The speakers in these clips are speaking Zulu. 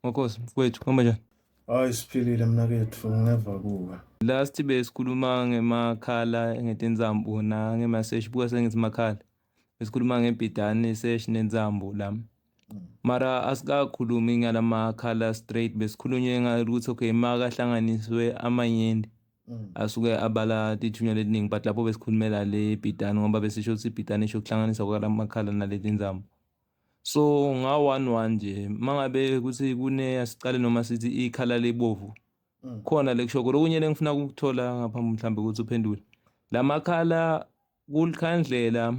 Ngokhosi mfowethu, hamba njani? Hayi siphilile mnakethu ngeva kuwe. Last besikhuluma ngemakhala ngetenzambu nangemaseshi buka sengithi makhala. Besikhuluma ngebhidane sesh nenzambu lami. Mara asikakhulumi ngalamakhala straight besikhulunywe ngalukuthi okay makahlanganiswe amanyeni asuke abala tithunya letiningi but lapho besikhulumela le bhidane ngoba besisho ukuthi ibhidane isho kuhlanganisa kwalamakhala nalezindzamu. So nga 1 nje mangabe ukuthi asicale noma sithi ikhala lebovu khona lekusho lokunye lengifuna ukuthola ngaphambi mhlambe ukuthi uphendule lamakhala kulikhandlela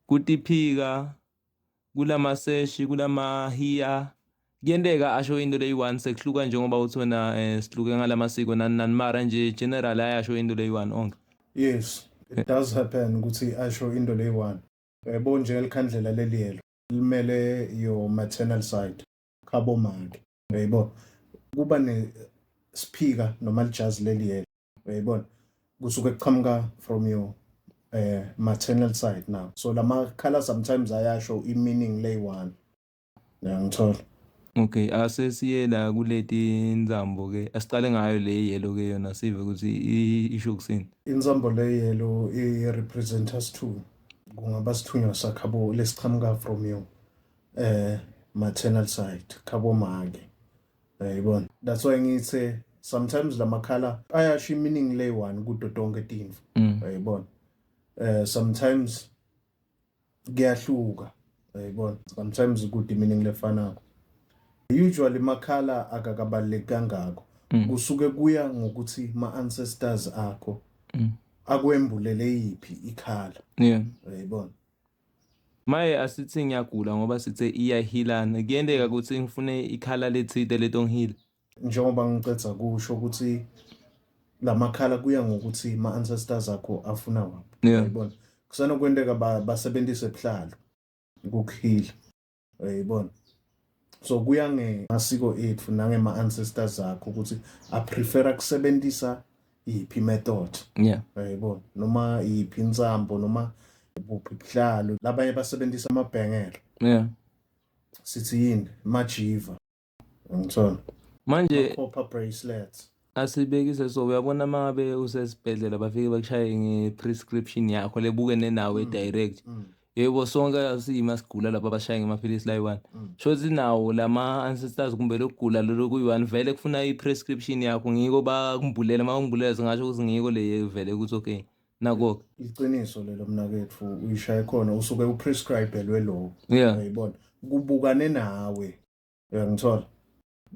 kutiphika kulamaseshi kulamahiya kuyenteka asho into leyi-1 sekuhluka njengoba uthona sihluke ngalamasiko nani nani mara nje general ayasho into leyi-1 onke. Yes, it does happen ukuthi asho into leyi-1. Yebo nje elikhandlela leliyelo limele your maternal side khabo make. Yebo kuba nesiphika noma lijazi leliyelo. Yebo kusuke kuqhamuka from your maternal side now. So lamakhala sometimes ayasho i-meaning leyi-1. Ngiyangithola. Okay, asesiye la kuleti nzambo ke asicale ngayo le yellow ke yona sive ukuthi isho kusini. Inzambo leyelo i-represent us two. Kungaba sithunywa sakhabo lesiqhamuka from your maternal side khabo make. Yibona. That's why ngithi sometimes lamakhala ayasho i-meaning leyi-1 kudo tonke tinto. Yibona. Sometimes kuyahluka. Yibona. Sometimes good meaning lefanako. Usually makhala akakabaleki kangako. Kusuke kuya ngokuthi ma-ancestors akho akwembulele yiphi ikhala. Yeah. Yibona. Maye asithi ngiyagula ngoba sithe iyahilana kuyenteka ukuthi ngifune ikhala lethide letongihila. Njengoba ngicetha kusho ukuthi lamakhala kuya ngokuthi ma-ancestors akho afuna waphi. Yibona. Kusenokwendeka basebenzise ebuhlalo ukukhila. Yibona. So kuya ngemasiko ethu nangema-ancestors akho ukuthi aprefera kusebenzisa yiphi method. Yeah. Yibona. Noma yiphi inzambo noma ubuphi buhlalo. Labanye basebenzisa amabhengela. Yeah. Sithi yini? Majiva. Ngithola. Manje copper bracelets. asibekise so uyabona mangabe usesibhedlela bafike bakushaye nge-prescription yakho lebukene nawe direct. Yebo sonke asiyima sigula lapha abashaye ngemaphilisi layi-1. Shothi nawo lama-ancestors kumbe lokugula lelo kuyi-1 vele kufuna i-prescription yakho ngiko bakumbulela makungibulele singasho ukuthi ngiko le vele ukuthi okay nako. Iqiniso lelo mnakethu uyishaye khona usuke uprescribelwe lo. Yeah. Yibona. Kubukane nawe. Ngithola.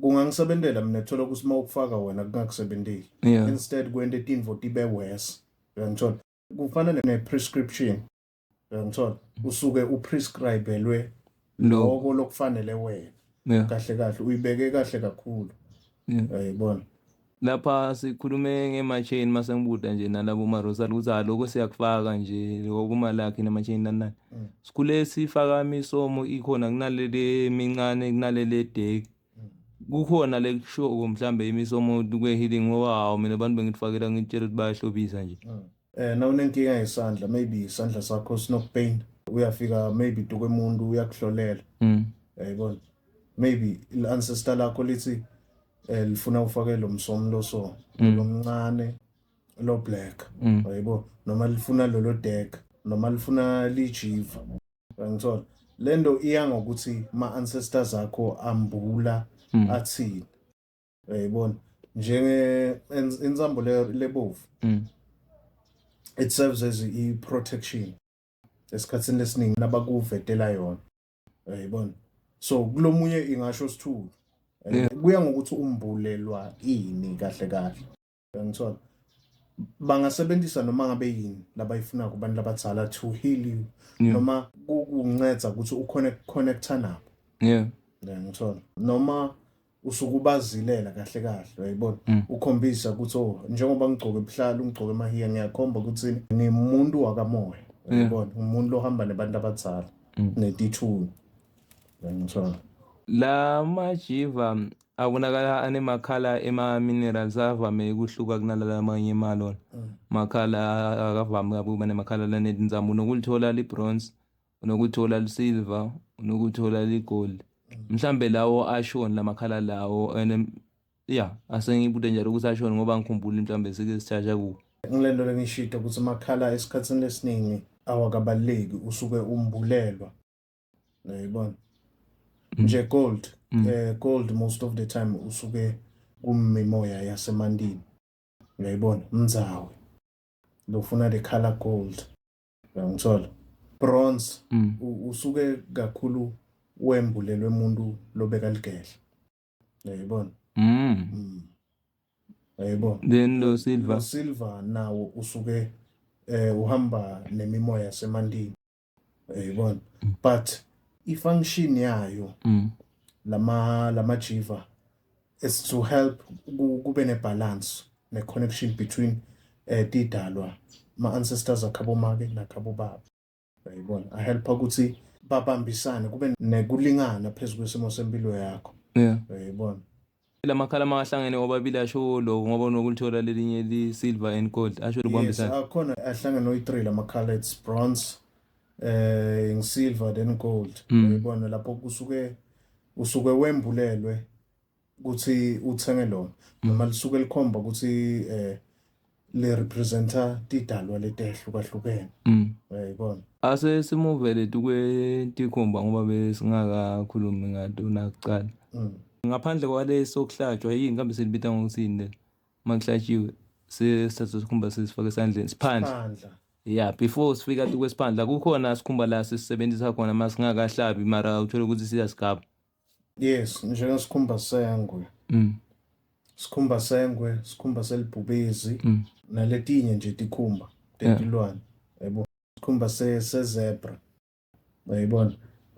Kungangisebenzela mina ethola ukuthi mawukufaka wena kungakusebenzeli. Yeah. Instead kwente tinvo tibe worse. Ngithola. Kufana ne-prescription. Ngithola. Usuke uprescribelwe lokho lokufanele wena. Yeah. Kahle kahle uyibeke kahle kakhulu. Yeah. Yibona. Lapha sikhulume ngema-chain masengibuda nje nalabo marosal ukuthi lokho siyakufaka nje lokuma lakhe nama-chain nani. Sikhule sifaka imisomo ikhona kunalele mincane kunalele deki. Kukhona lekusho mhlambe imisomo kwe healing ngoba hawo mina abantu bengifakela ngitshela ukuthi bayahlobisa nje. Na unenkinga yesandla maybe isandla sakho sinokupain uyafika maybe tukwemuntu uyakuhlolela. Yayibona. Maybe i-ancestor lakho lithi lifuna ufake lo msomo lo so lo mncane lo black. Yayibona. Noma lifuna lo deck noma lifuna lijiva. Ngithola. Lento iya ngokuthi ma-ancestors akho ambula athini. Yayibona. Njenge inzambo lebovu. It serves as i-protection. Esikhathini lesiningi nabakuvetela yona. Yayibona. So kulomunye ingasho sithulu. Kuya ngokuthi umbulelwa ini kahle kahle. Ngithola. Bangasebenzisa noma ngabe yini labayifuna kubantu labadala to heal you noma kukunceda ukuthi uconnecta nabo. Yeah. Ngithola. Noma usukubazilela kahle kahle uyayibona ukhombisa ukuthi njengoba ngigcoke ebuhlalo ngigcoke emahiya ngiyakhomba ukuthi ngimuntu wakamoya uyayibona umuntu lohamba nabantu abadala netithunya. Ngithola. La majiva abonakala anemakhala ema-minerals avame ukuhluka kunalala amanye emalona. Makhala akavame ukuba nemakhala lanezinzambu unokulithola li-bronze, unokulithola li-silver, unokulithola li-gold. mhlambe lawo ashoni lamakhala lawo and yeah asengibude njalo ukuthi ashoni ngoba ngikhumbula mhlambe sike sithatha ku ngilento lengishito ukuthi amakhala esikhatsini lesiningi awakabaleki usuke umbulelwa uyayibona nje gold most of the time usuke kumimoya yasemandini uyayibona umdzawe lofuna the color gold uyangithola bronze usuke kakhulu wembulelwe umuntu lobeka ligedla uyayibona uyayibona then lo silver nawo usuke uhamba nemimoya yasemandini uyayibona but ifunction yayo lama jiva is to help kube nebalance ne-connection between tidalwa ma-ancestors akhabo make nakhabo baba uyayibona ahelpa ukuthi babambisane kube nekulingana phezu kwesimo sempilo yakho uyayibona lamakhala mahlangene wobabili asho lo ngoba nokulithola lelinye li-silver and gold asho libambisana akhona ahlangene oyi-3 lamakhala it's bronze silver then gold uyayibona lapho usuke wembulelwe ukuthi uthenge lona noma lisuke likhomba ukuthi le representa tidalwa letehlukahlukene uyayibona ase simuvele tikhomba ngoba besingakakhulumi ngato nakuqala ngaphandle kwaleso kuhlatshwa yini kambe selibita ngokusini makuhlatshiwe sesithatha sikhumba sesifaka esandleni siphandla yeah before sifika kwesiphandla kukhona sikhumba la sisebenzisa khona masingakahlabi mara uthola ukuthi siyasigaba yes njengesikhumba sengwe sikhumba sengwe sikhumba selibhubezi naletinye nje tikhumba tetilwane yabo sikhumba sezebra uyayibona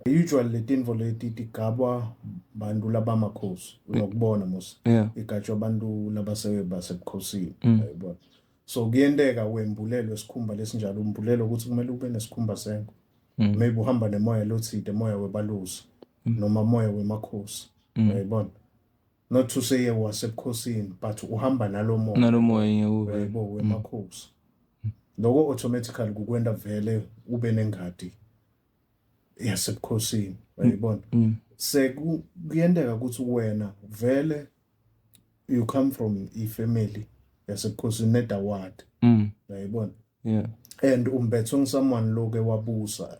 usually letinvo leti tigabwa bantu labamakhosi unokubona mos igajwa abantu labasebukhosini uyayibona so kuyenteka wembulelwe sikhumba lesinjalo umbulelo ukuthi kumele ube nesikhumba sengwe maybe uhamba nemoya lothide moya webalusi noma moya wemakhosi uyayibona not to say wasebukhosini but uhamba nalomoya uyayibona wemakhosi lokho automatically kukwenda vele ube nengadi yasebukhosini uyayibona kuyenteka ukuthi wena vele you come from ifamily yasebukhosini nedaward uyayibona and umbethwe ngisomeone loke wabusa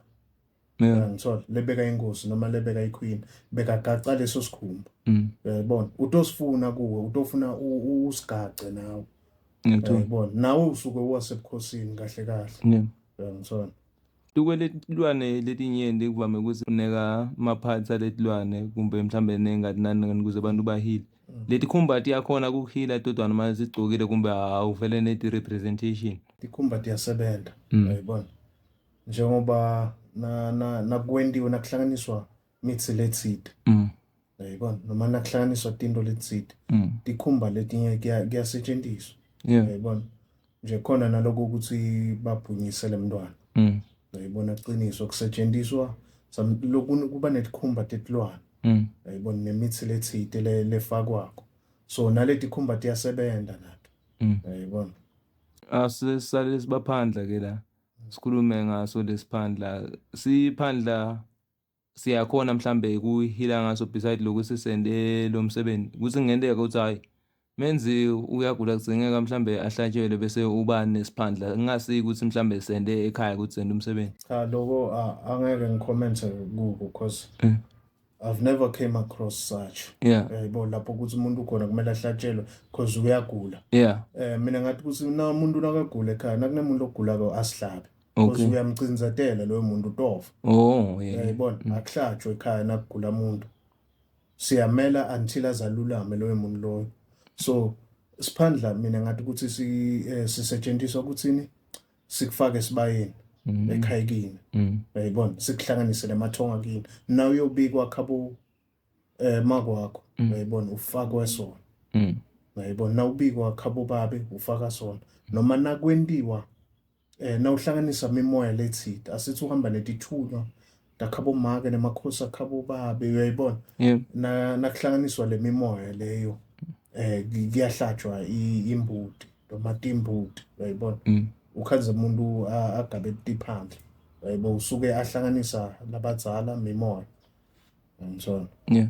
ngithola lebeka inkosi noma lebeka iqueen bekagaca leso sikhumba uyayibona utosifuna kuwe utofuna usigace nawe uyayibona nawe usuke wasebukhosini kahle kahle ngithola tukwetilwane letinyenti kuvame ukuthi uneka maphathi aletilwane kumbe mhlambe nengadi nani ukuze abantu bahile letikhumba tiyakhona ukuhila todwa noma zigcokile kumbe awuvele neti representation tikhumba tiyasebenza uyayibona njengoba nakwendiwe nakuhlanganiswa mithi letside uyayibona noma nakuhlanganiswa tinto letside tikhumba letinye kuyasetshenziswa uyayibona nje khona naloko ukuthi babhunyisele umntwana uyayibona qiniso kusetshenziswa kuba netikhumba tetilwane uyayibona nemithi letside lefakwakho so naletikhumba tiyasebenza nato uyayibona asesale sibaphandla ke la sikhulume ngaso lesiphandla siphandla siyakhona mhlambe kuhila ngaso beside lokuthi sende lo msebenzi ukuthi ngenteka ukuthi hayi menzi uyagula kudzingeka mhlambe ahlatshelwe bese uba nesiphandla ngingasi ukuthi mhlambe sende ekhaya ukuthi sende umsebenzi cha lokho angeke ngicomment kuko because I've never came across such yayibona lapho ukuthi umuntu khona kumele ahlatshelwe because uyagula mina ngathi ukuthi umuntu nakagula ekhaya nakunemuntu ogula asihlabe because uyamcinzatela loyo muntu utofa yayibona akuhlatshwe ekhaya nakugula umuntu siyamela until azalulame loyo muntu loyo so siphandla mina ngathi ukuthi sisetshenziswa ukuthini sikufake sibayeni ekhayikini uyayibona sikuhlanganise nemathonga kini nawe uyobikwa khabo makwakho uyayibona ufakwe sona uyayibona nawubikwa khabo babe ufaka sona noma nakwendiwa nawuhlanganisa imimoya letside asithi uhamba netithunywa takhabo make nemakhosi akhabo babe uyayibona nakuhlanganiswa le mimoya leyo kuyahlatshwa imbudi noma timbudi uyayibona ukhanze umuntu agabe tiphandle yayibona usuke ahlanganisa labadzala mimoya and so on. Yeah.